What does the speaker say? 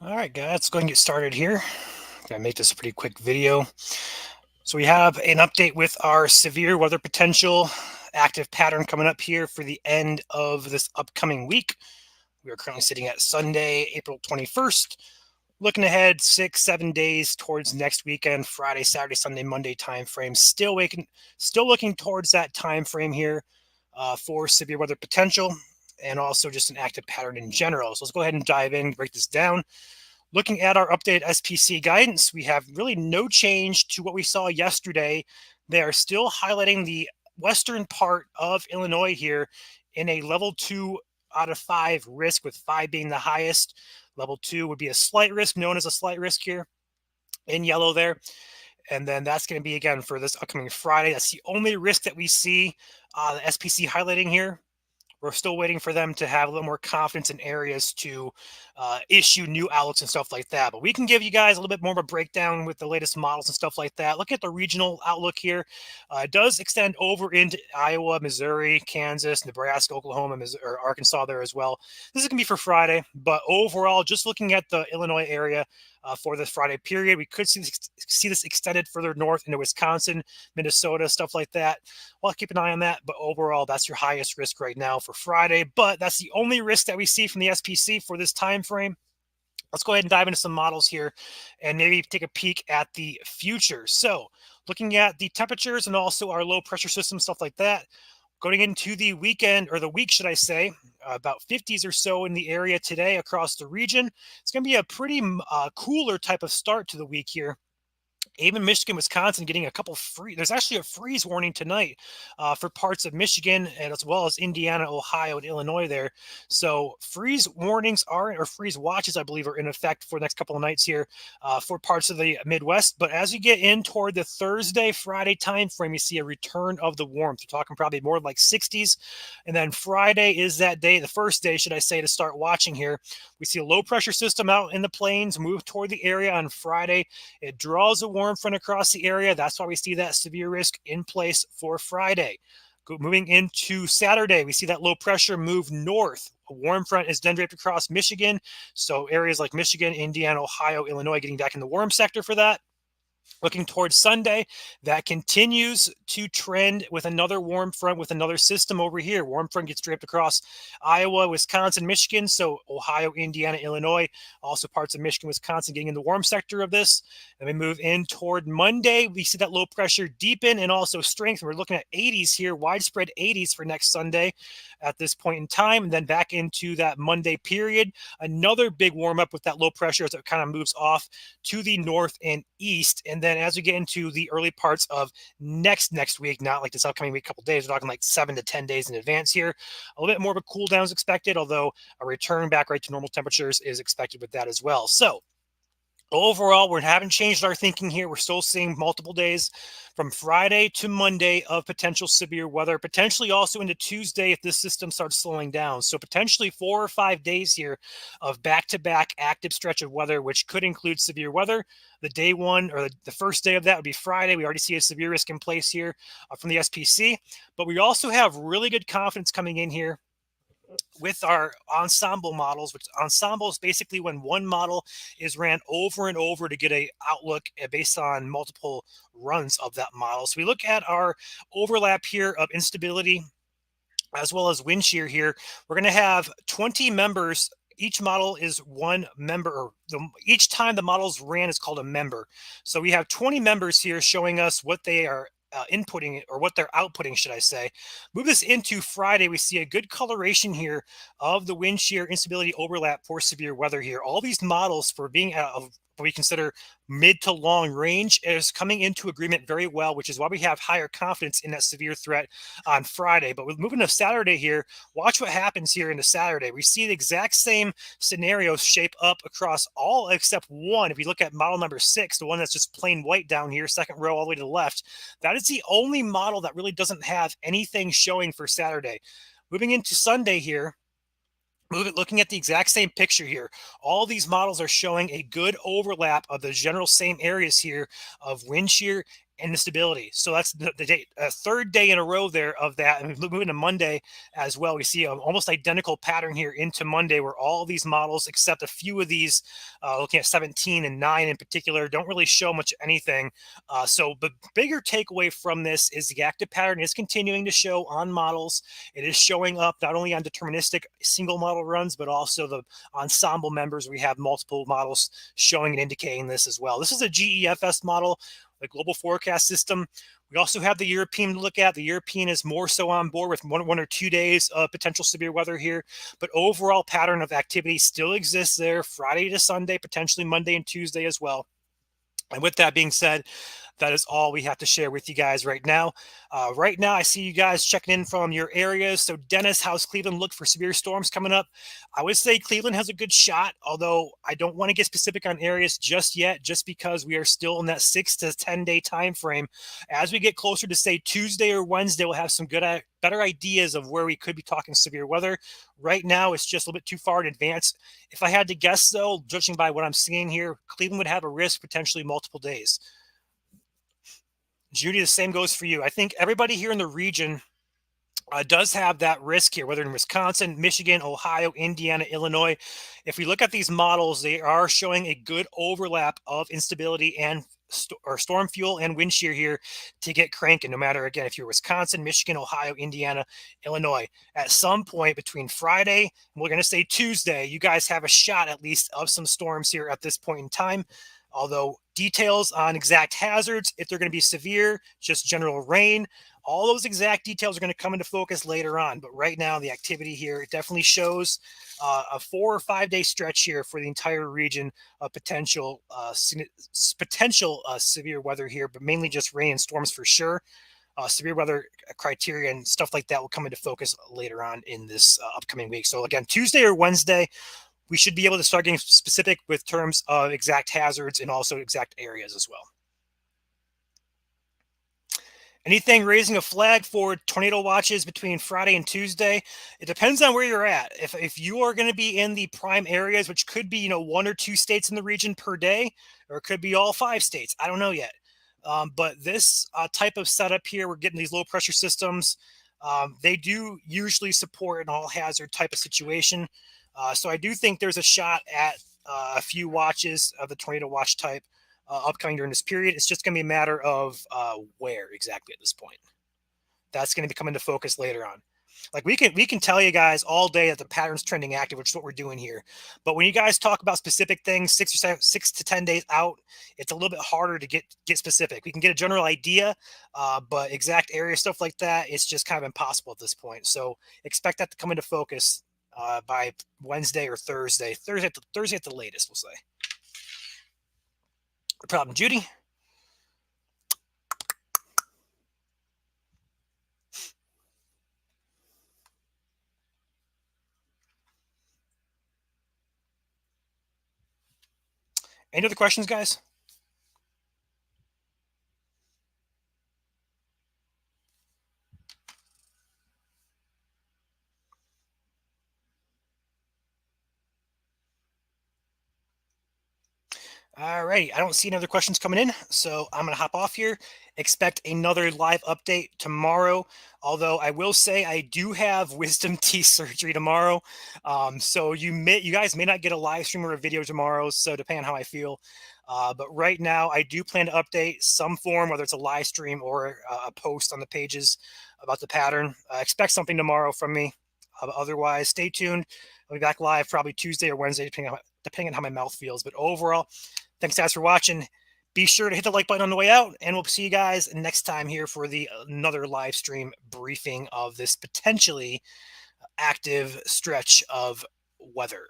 All right, guys, let's go and get started here. Gonna make this a pretty quick video. So we have an update with our severe weather potential active pattern coming up here for the end of this upcoming week. We are currently sitting at Sunday, April 21st. Looking ahead 6, 7 days towards next weekend, Friday, Saturday, Sunday, Monday time frame. Still looking towards that time frame here for severe weather potential and also just an active pattern in general. So let's go ahead and dive in, break this down. Looking at our updated SPC guidance, we have really no change to what we saw yesterday. They are still highlighting the western part of Illinois here in a level 2 out of 5 risk, with 5 being the highest. Level 2 would be a slight risk, known as a slight risk here in yellow there. And then that's going to be again for this upcoming Friday. That's the only risk that we see the SPC highlighting here. We're still waiting for them to have a little more confidence in areas to issue new outlooks and stuff like that. But we can give you guys a little bit more of a breakdown with the latest models and stuff like that. Look at the regional outlook here. It does extend over into Iowa, Missouri, Kansas, Nebraska, Oklahoma, or Arkansas there as well. This is going to be for Friday. But overall, just looking at the Illinois area for this Friday period, we could see this extended further north into Wisconsin, Minnesota, stuff like that. Well, keep an eye on that. But overall, that's your highest risk right now for Friday. But that's the only risk that we see from the SPC for this time frame. Let's go ahead and dive into some models here and maybe take a peek at the future. So looking at the temperatures and also our low pressure system, stuff like that. Going into the weekend, or the week, should I say, about 50s or so in the area today across the region. It's going to be a pretty cooler type of start to the week here. Even Michigan, Wisconsin getting a couple free. There's actually a freeze warning tonight for parts of Michigan and as well as Indiana, Ohio, and Illinois there. So freeze warnings or freeze watches, I believe, are in effect for the next couple of nights here for parts of the Midwest. But as you get in toward the Thursday, Friday time frame, you see a return of the warmth. We're talking probably more like 60s. And then Friday is that day, the first day, should I say, to start watching here. We see a low pressure system out in the plains move toward the area on Friday. It draws a warm front across the area. That's why we see that severe risk in place for Friday. Moving into Saturday, we see that low pressure move north. A warm front is then draped across Michigan. So areas like Michigan, Indiana, Ohio, Illinois getting back in the warm sector for that. Looking towards Sunday, that continues to trend with another warm front with another system over here. Warm front gets draped across Iowa, Wisconsin, Michigan. So Ohio, Indiana, Illinois, also parts of Michigan, Wisconsin getting in the warm sector of this. And we move in toward Monday. We see that low pressure deepen and also strengthen. We're looking at 80s here, widespread 80s for next Sunday at this point in time. And then back into that Monday period, another big warm up with that low pressure as it kind of moves off to the north and east. And then as we get into the early parts of next week, not like this upcoming week, couple days, we're talking like 7 to 10 days in advance here. A little bit more of a cool down is expected, although a return back right to normal temperatures is expected with that as well. So overall, we haven't changed our thinking here. We're still seeing multiple days from Friday to Monday of potential severe weather, potentially also into Tuesday if this system starts slowing down. So potentially 4 or 5 days here of back-to-back active stretch of weather, which could include severe weather. The day one, or the first day of that, would be Friday. We already see a severe risk in place here from the SPC, but we also have really good confidence coming in here with our ensemble models, which ensemble is basically when one model is ran over and over to get a outlook based on multiple runs of that model. So we look at our overlap here of instability as well as wind shear here. We're going to have 20 members. Each model is one member, or each time the models ran is called a member. So we have 20 members here showing us what they are inputting, or what they're outputting, should I say. Move this into Friday. We see a good coloration here of the wind shear instability overlap for severe weather here. All these models for being what we consider mid to long range is coming into agreement very well, which is why we have higher confidence in that severe threat on Friday. But with moving to Saturday here, watch what happens here into Saturday. We see the exact same scenarios shape up across all except one. If you look at model number 6, the one that's just plain white down here, second row all the way to the left, that is the only model that really doesn't have anything showing for Saturday. Moving into Sunday here, looking at the exact same picture here, all these models are showing a good overlap of the general same areas here of wind shear and instability. So that's the day, third day in a row there of that. And moving to Monday as well, we see an almost identical pattern here into Monday, where all these models, except a few of these, looking at 17 and 9 in particular, don't really show much anything. So the bigger takeaway from this is the active pattern is continuing to show on models. It is showing up not only on deterministic single model runs, but also the ensemble members. We have multiple models showing and indicating this as well. This is a GEFS model, the global forecast system. We also have the European to look at. The European is more so on board with one or 2 days of potential severe weather here, but overall pattern of activity still exists there, Friday to Sunday, potentially Monday and Tuesday as well. And with that being said, that is all we have to share with you guys right now. Right now, I see you guys checking in from your areas. So, Dennis, how's Cleveland look for severe storms coming up? I would say Cleveland has a good shot, although I don't want to get specific on areas just yet, just because we are still in that 6 to 10 day time frame. As we get closer to, say, Tuesday or Wednesday, we'll have some better ideas of where we could be talking severe weather. Right now, it's just a little bit too far in advance. If I had to guess, though, judging by what I'm seeing here, Cleveland would have a risk potentially multiple days. Judy, the same goes for you. I think everybody here in the region does have that risk here, whether in Wisconsin, Michigan, Ohio, Indiana, Illinois. If we look at these models, they are showing a good overlap of instability and storm fuel and wind shear here to get cranking, no matter, again, if you're Wisconsin, Michigan, Ohio, Indiana, Illinois. At some point between Friday and we're going to say Tuesday, you guys have a shot at least of some storms here at this point in time. Although details on exact hazards, if they're going to be severe, just general rain, all those exact details are going to come into focus later on. But right now, the activity here, it definitely shows a 4 or 5 day stretch here for the entire region of potential severe weather here, but mainly just rain and storms for sure. Severe weather criteria and stuff like that will come into focus later on in this upcoming week. So again, Tuesday or Wednesday, we should be able to start getting specific with terms of exact hazards and also exact areas as well. Anything raising a flag for tornado watches between Friday and Tuesday? It depends on where you're at. If you are going to be in the prime areas, which could be 1 or 2 states in the region per day, or it could be all 5 states. I don't know yet. But this type of setup here, we're getting these low pressure systems. They do usually support an all hazard type of situation. So I do think there's a shot at a few watches of the tornado watch type upcoming during this period. It's just going to be a matter of where exactly at this point. That's going to be coming into focus later on. Like we can tell you guys all day that the pattern's trending active, which is what we're doing here. But when you guys talk about specific things, 6 to 10 days out, it's a little bit harder to get specific. We can get a general idea, but exact area stuff like that, it's just kind of impossible at this point. So expect that to come into focus by Wednesday or Thursday. Thursday at the latest, we'll say. No problem, Judy. Any other questions, guys? All right, I don't see any other questions coming in, so I'm going to hop off here. Expect another live update tomorrow. Although I will say I do have wisdom teeth surgery tomorrow, so you guys may not get a live stream or a video tomorrow. So depending on how I feel, but right now I do plan to update some form, whether it's a live stream or a post on the pages about the pattern. Expect something tomorrow from me. Otherwise, stay tuned. I'll be back live probably Tuesday or Wednesday, depending on how my mouth feels. But overall, thanks guys for watching. Be sure to hit the like button on the way out, and we'll see you guys next time here for another live stream briefing of this potentially active stretch of weather.